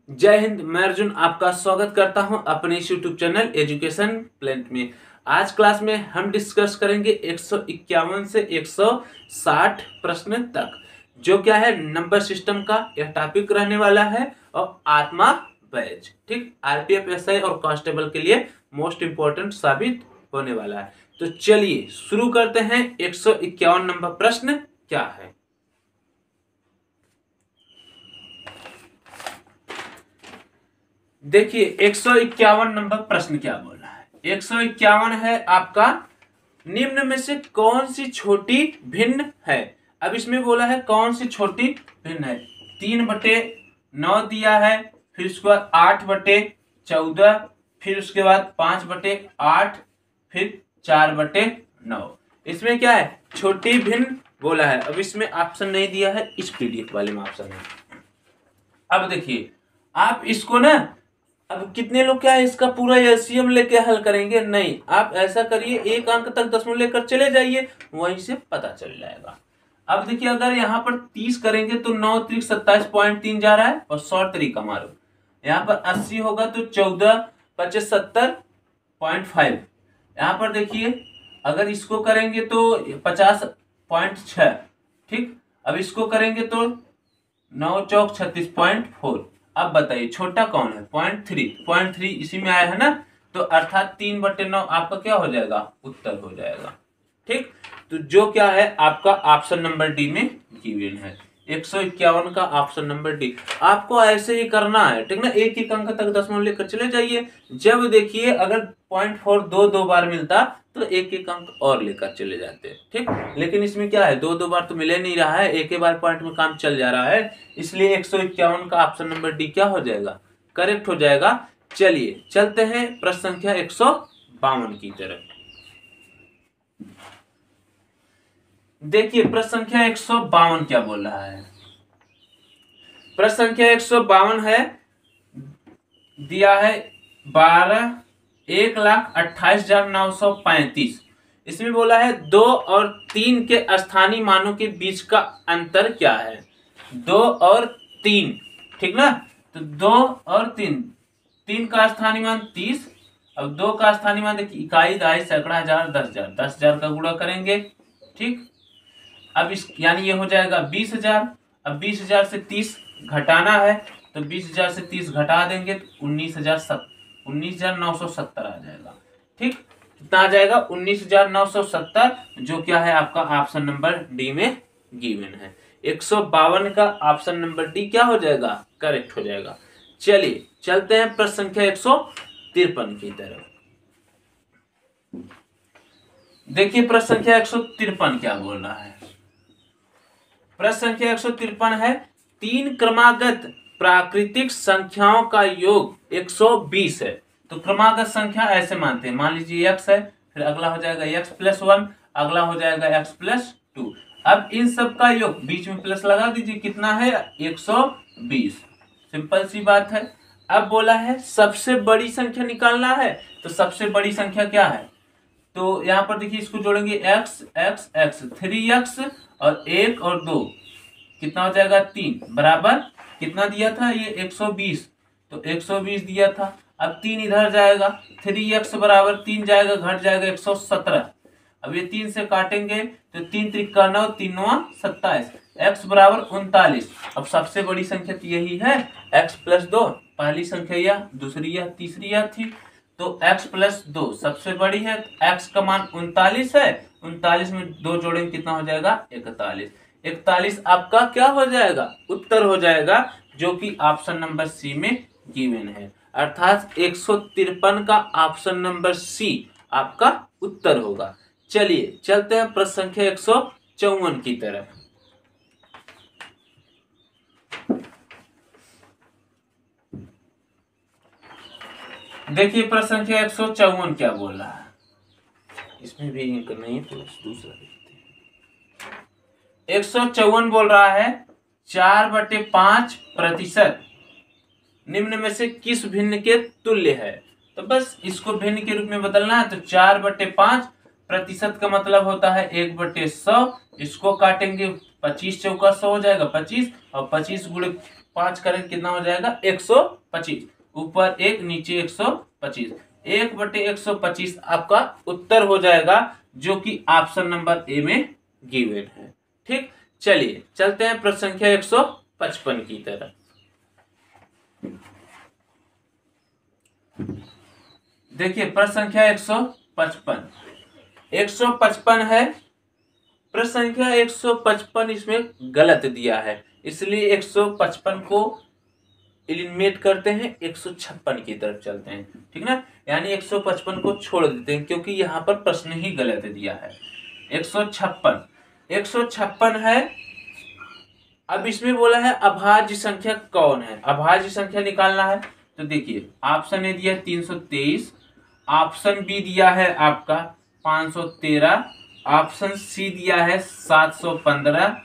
जय हिंद। मैं अर्जुन आपका स्वागत करता हूं अपने इस यूट्यूब चैनल एजुकेशन प्लेनेट में। आज क्लास में हम डिस्कस करेंगे 151 से 160 प्रश्न तक, जो क्या है नंबर सिस्टम का यह टॉपिक रहने वाला है और आत्मा बैच ठीक आरपीएफ एसआई और कांस्टेबल के लिए मोस्ट इंपोर्टेंट साबित होने वाला है। तो चलिए शुरू करते हैं। 151 नंबर प्रश्न क्या है। देखिए 151 नंबर प्रश्न क्या बोल रहा है। 151 है आपका, निम्न में से कौन सी छोटी भिन्न है। अब इसमें बोला है कौन सी छोटी भिन्न है। 3/9 दिया है, फिर उसके बाद 8/14, फिर उसके बाद 5/8, फिर 4/9। इसमें क्या है छोटी भिन्न बोला है। अब इसमें ऑप्शन नहीं दिया है, इस पीडीएफ वाले में ऑप्शन है। अब देखिए आप इसको ना, अब कितने लोग क्या है इसका पूरा एलसीएम लेके हल करेंगे, नहीं आप ऐसा करिए एक अंक तक दशमलव लेकर चले जाइए, वहीं से पता चल जाएगा। अब देखिए अगर यहाँ पर 30 करेंगे तो 9 3 27.3 जा रहा है, और शॉर्ट तरीका मारो। यहाँ पर 80 होगा तो 14 25 70.5। यहाँ पर देखिए अगर इसको करेंगे तो 50.6 ठीक। अब इसको करेंगे तो 9 चौक 36.4। अब बताइए छोटा कौन है, 0.3 इसी में आया है ना, तो अर्थात 3/9 आपका क्या हो जाएगा, उत्तर हो जाएगा ठीक। तो जो क्या है आपका ऑप्शन नंबर डी में गिवन है। 151 का ऑप्शन नंबर डी। आपको ऐसे ही करना है ठीक ना, एक एक अंक तक दशमलव लेकर चले जाइए। जब देखिए अगर 0.4 दो बार मिलता तो एक एक अंक और लेकर चले जाते ठीक। लेकिन इसमें क्या है दो बार तो मिले नहीं रहा है, एक ही बार पॉइंट में काम चल जा रहा है, इसलिए 151 का ऑप्शन नंबर डी क्या हो जाएगा, करेक्ट हो जाएगा। चलिए चलते हैं प्रश्न संख्या 152 की तरफ। देखिए प्रश्न संख्या 152 क्या बोल रहा है। प्रश्न संख्या 152 है, दिया है 1,28,935। इसमें बोला है 2 और 3 के स्थानीय मानों के बीच का अंतर क्या है। 2 और 3 ठीक ना, तो 2 और 3 का स्थानीय मान 30। अब 2 का स्थानीय मान देखिए इकाई दहाई सैकड़ा हजार 10,000, 10,000 का गुणा करेंगे ठीक। अब इस यानी ये हो जाएगा 20,000। अब 20,000 से 30 घटाना है, तो 20,000 से 30 घटा देंगे तो 19,970 आ जाएगा ठीक। कितना आ जाएगा 19,970, जो क्या है आपका ऑप्शन नंबर डी में गिवन है। 152 का ऑप्शन नंबर डी क्या हो जाएगा, करेक्ट हो जाएगा। चलिए चलते हैं प्रश्न संख्या 153 की तरफ। देखिए प्रश्न संख्या 153 क्या बोल रहा है। प्रश्न संख्या 153 है, 3 क्रमागत प्राकृतिक संख्याओं का योग 120 है। तो क्रमागत संख्या ऐसे मानते हैं, मान लीजिए x है, फिर अगला हो जाएगा x+1, अगला हो जाएगा x+2। अब इन सब का योग बीच में प्लस लगा दीजिए, कितना है 120। सिंपल सी बात है। अब बोला है सबसे बड़ी संख्या निकालना है, तो सबसे बड़ी संख्या क्या है, तो यहाँ पर देखिए इसको जोड़ेंगे x x x 3x और 1 और 2 कितना हो जाएगा 3 बराबर कितना दिया था ये 120, तो 120 दिया था। अब 3 इधर जाएगा, 3x बराबर 3 जाएगा घट जाएगा 117। अब ये 3 से काटेंगे तो 3 त्रिका 9 3 9 27, x बराबर 39। अब सबसे बड़ी संख्या तो यही है x+2, पहली संख्या यह, दूसरी यह, तीसरी यह थी, तो x+2 सबसे बड़ी है। x का मान 39 है, 39 में 2 जोड़ेंगे कितना हो जाएगा 41। 41 आपका क्या हो जाएगा, उत्तर हो जाएगा, जो कि ऑप्शन नंबर सी में गिवन है। अर्थात 153 का ऑप्शन नंबर सी आपका उत्तर होगा। चलिए चलते हैं प्रश्न संख्या 154 की तरफ। देखिए प्रश्न संख्या 154 क्या बोल रहा है। इसमें भी इंक नहीं है तो दूसरा देखते हैं। 154 बोल रहा है 4/5% निम्न में से किस भिन्न के तुल्य है। तो बस इसको भिन्न के रूप में बदलना है, तो 4/5% का मतलब होता है 1/100। इसको काटेंगे 25 चौका 100 हो जाएगा 25, और 25 गुणे 5 करेंगे कितना हो जाएगा 125, ऊपर 1 नीचे 125, 1/125 आपका उत्तर हो जाएगा, जो कि ऑप्शन नंबर ए में गिवन है। ठीक, चलिए चलते हैं प्रश्न संख्या 155 की तरफ। देखिए प्रश्न संख्या 155 है। प्रश्न संख्या 155 इसमें गलत दिया है, इसलिए 155 को एलिमिनेट करते हैं, 156 की तरफ चलते हैं। ठीक ना, यानी 155 को छोड़ देते हैं क्योंकि यहाँ पर प्रश्न ही गलत दिया है। 156 है। अब इसमें बोला है अभाज्य संख्या कौन है, अभाज्य संख्या निकालना है। तो देखिए ऑप्शन ए दिया 323, ऑप्शन बी दिया है आपका 513, ऑप्शन सी दिया है 715,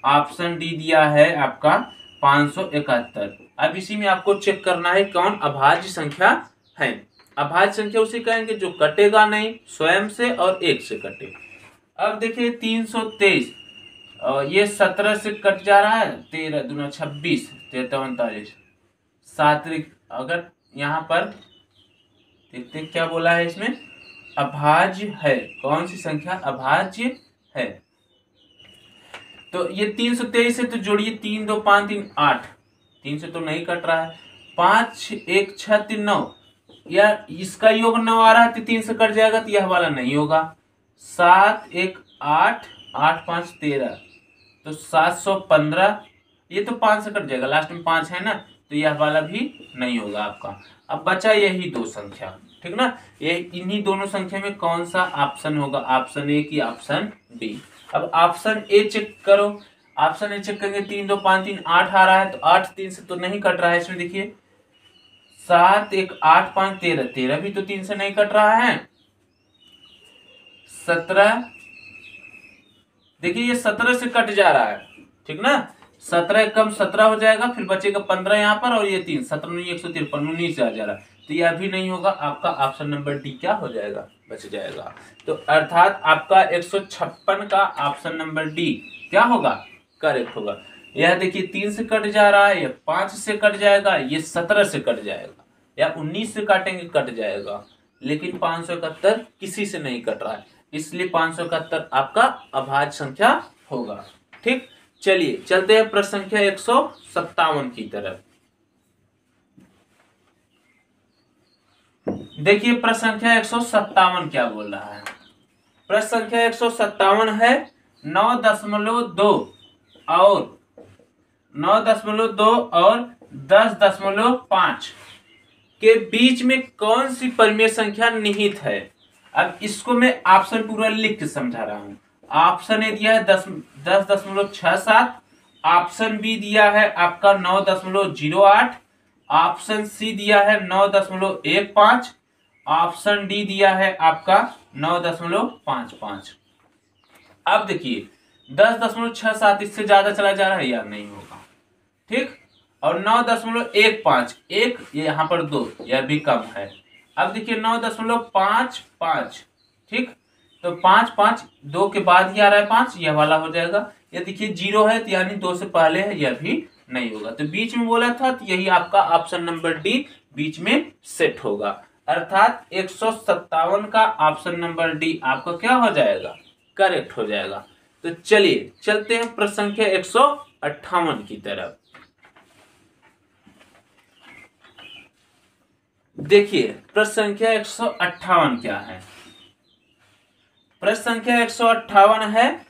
ऑप्शन डी दिया है आपका 571। अब इसी में आपको चेक करना है कौन अभाज्य संख्या है। अभाज्य संख्या उसे कहेंगे जो कटेगा नहीं, स्वयं से और 1 से कटे। अब देखिए 323, ये 17 से कट जा रहा है, 13 दूना 26, 13 39, 7, अगर यहाँ पर देखते क्या बोला है इसमें, अभाज्य है, कौन सी संख्या अभाज्य है। तो ये 323 से तो जोड़िए, 3 2 5 3 8, 3 से तो नहीं कट रहा है, 5 1 6 3 9, या इसका योग 9 आ रहा है तो 3 से कट जाएगा, तो यह वाला नहीं होगा। 7 1 8 8 5 13, तो 715, ये तो 5 से कट जाएगा, लास्ट में 5 है ना, तो यह वाला भी नहीं होगा आपका। अब बचा यही दो संख्या, ठीक ना, ये इन्हीं दोनों संख्या में कौन सा ऑप्शन होगा, ऑप्शन ए की ऑप्शन डी। अब ऑप्शन ए चेक करो, ऑप्शन ए चेक करेंगे, 3 2 5 3 8 आ रहा है, तो 8 3 से तो नहीं कट रहा है, इसमें देखिए 7 1 8 5 13, 13 भी तो 3 से नहीं कट रहा है। 17, देखिए ये 17 से कट जा रहा है, ठीक ना, 17 कम 17 हो जाएगा, फिर बचेगा 15 यहाँ पर, और ये 3, 17 9 153, 19 से आ जा रहा है, तो यह भी नहीं होगा। आपका ऑप्शन नंबर डी क्या हो जाएगा, बच जाएगा। तो अर्थात आपका 156 का ऑप्शन नंबर डी क्या होगा, करेक्ट होगा। यह देखिए 3 से कट जा रहा है, यह 5 से कट जाएगा, ये 17 से कट जाएगा, या 19 से काटेंगे कट जाएगा, लेकिन 571 किसी से नहीं कट रहा है, इसलिए 571 आपका अभाज्य संख्या होगा। ठीक, चलिए चलते हैं प्रश्न संख्या 157 की तरफ। देखिए प्रश्न संख्या 157 क्या बोल रहा है। प्रश्न संख्या 157 है 9.2 और 9.2 और 10.5 के बीच में कौन सी परिमेय संख्या निहित है। अब इसको मैं ऑप्शन पूरा लिख के समझा रहा हूं। ऑप्शन ए दिया है 10.67, ऑप्शन बी दिया है आपका 9.08, ऑप्शन सी दिया है 9.15, ऑप्शन डी दिया है आपका 9.55। अब देखिए 10.67 इससे ज्यादा चला जा रहा है या नहीं होगा, ठीक, और 9.15, एक ये यहाँ पर 2, यह भी कम है। अब देखिए 9.55, ठीक, तो 5 5 2 के बाद ही आ रहा है 5, यह वाला हो जाएगा। ये देखिए 0 है, तो यानी 2 से पहले है, यह भी नहीं होगा। तो बीच में बोला था, तो यही आपका ऑप्शन नंबर डी बीच में सेट होगा। अर्थात 157 का ऑप्शन नंबर डी आपका क्या हो जाएगा, करेक्ट हो जाएगा। तो चलिए चलते हैं प्रश्न संख्या 158 की तरफ। देखिए प्रश्न संख्या 158 क्या है। प्रश्न संख्या 158 है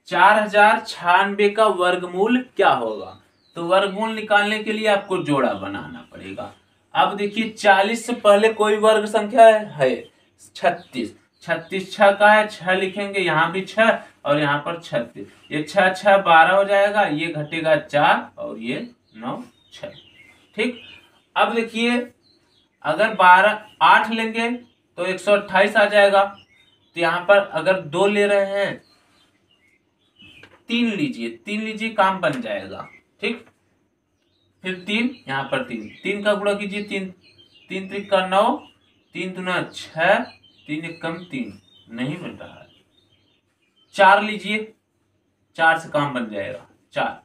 4096 का वर्गमूल क्या होगा। तो वर्गमूल निकालने के लिए आपको जोड़ा बनाना पड़ेगा। अब देखिए 40 से पहले कोई वर्ग संख्या है 36, 36 6 का है, 6 लिखेंगे, यहाँ भी 6 और यहाँ पर 36, ये 6 6 12 हो जाएगा, ये घटेगा 4 और ये 9 6, ठीक। अब देखिए अगर 12 8 लेंगे तो 128 आ जाएगा। तो यहाँ पर अगर 2 ले रहे हैं, 3 लीजिए, 3 लीजिए, काम बन जाएगा, ठीक। फिर 3, यहाँ पर 3 का गुणा कीजिए, 3 3 3 का 9, 3 दूना 6, 3 1 कम 3, नहीं बन रहा है। 4 लीजिए, 4 से काम बन जाएगा, 4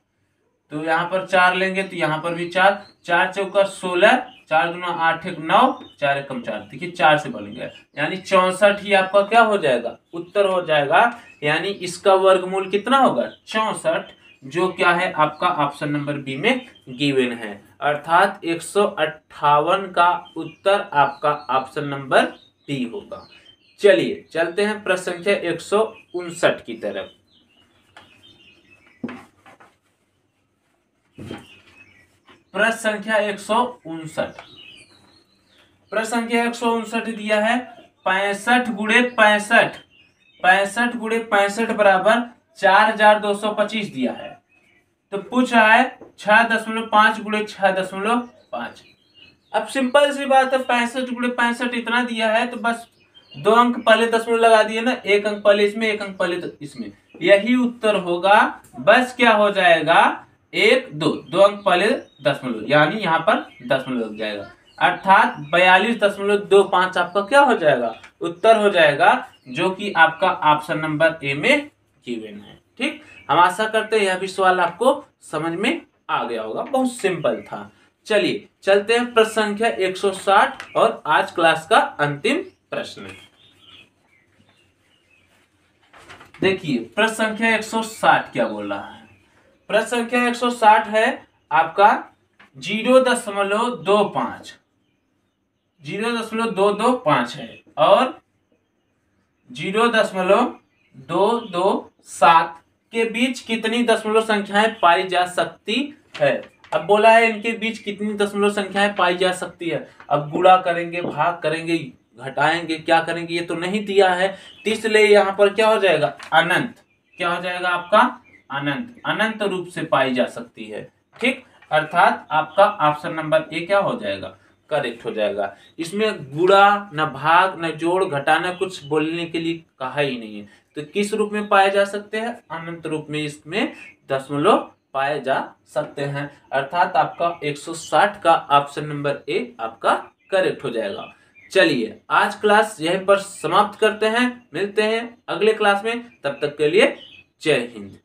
तो यहाँ पर 4 लेंगे तो यहाँ पर भी 4, 4 चौका 16, 4 दूना 8 1 9, 4 एकम 4, देखिए 4 से बनेगा, यानी 64 ही आपका क्या हो जाएगा, उत्तर हो जाएगा। यानी इसका वर्गमूल कितना होगा, 64, जो क्या है आपका ऑप्शन नंबर बी में गिवन है। अर्थात 158 का उत्तर आपका ऑप्शन नंबर डी होगा। चलिए चलते हैं प्रश्न संख्या 159 की तरफ। प्रश्न संख्या 159, प्रश्न संख्या 159 दिया है 65 गुणे 65, 65 गुणे 65 बराबर 4225 दिया है। तो पूछ रहा है 6.5 गुणे 6.5। अब सिंपल सी बात है, 65 गुणे 65 इतना दिया है तो बस 2 अंक पहले दशमलव लगा दिए ना, 1 अंक पहले इसमें 1 अंक पहले तो इसमें, यही उत्तर होगा। बस क्या हो जाएगा 1 2 अंक पहले दशमलव, यानी यहाँ पर दशमलव लग जाएगा। अर्थात 42.25 आपका क्या हो जाएगा, उत्तर हो जाएगा, जो कि आपका ऑप्शन नंबर ए में गिवन है। ठीक, हम आशा करते हैं यह भी सवाल आपको समझ में आ गया होगा, बहुत सिंपल था। चलिए चलते हैं प्रश्न संख्या 160 और आज क्लास का अंतिम प्रश्न। देखिए प्रश्न संख्या 160 क्या बोल रहा है। प्रश्न संख्या 160 है आपका 0.25, 0.225 है और 0.227 के बीच कितनी दशमलव संख्याएं पाई जा सकती है। अब बोला है इनके बीच कितनी दशमलव संख्याएं पाई जा सकती है। अब गुणा करेंगे, भाग करेंगे, घटाएंगे, क्या करेंगे ये तो नहीं दिया है, तो इसलिए यहाँ पर क्या हो जाएगा, अनंत, क्या हो जाएगा आपका अनंत, अनंत रूप से पाई जा सकती है। ठीक, अर्थात आपका ऑप्शन नंबर ए क्या हो जाएगा, करेक्ट हो जाएगा। इसमें गुणा न भाग न जोड़ घटाना कुछ बोलने के लिए कहा ही नहीं है, तो किस रूप में पाए जा सकते हैं, अनंत रूप में इसमें दशमलव पाए जा सकते हैं। अर्थात आपका 160 का ऑप्शन नंबर ए आपका करेक्ट हो जाएगा। चलिए आज क्लास यहीं पर समाप्त करते हैं, मिलते हैं अगले क्लास में, तब तक के लिए जय हिंद।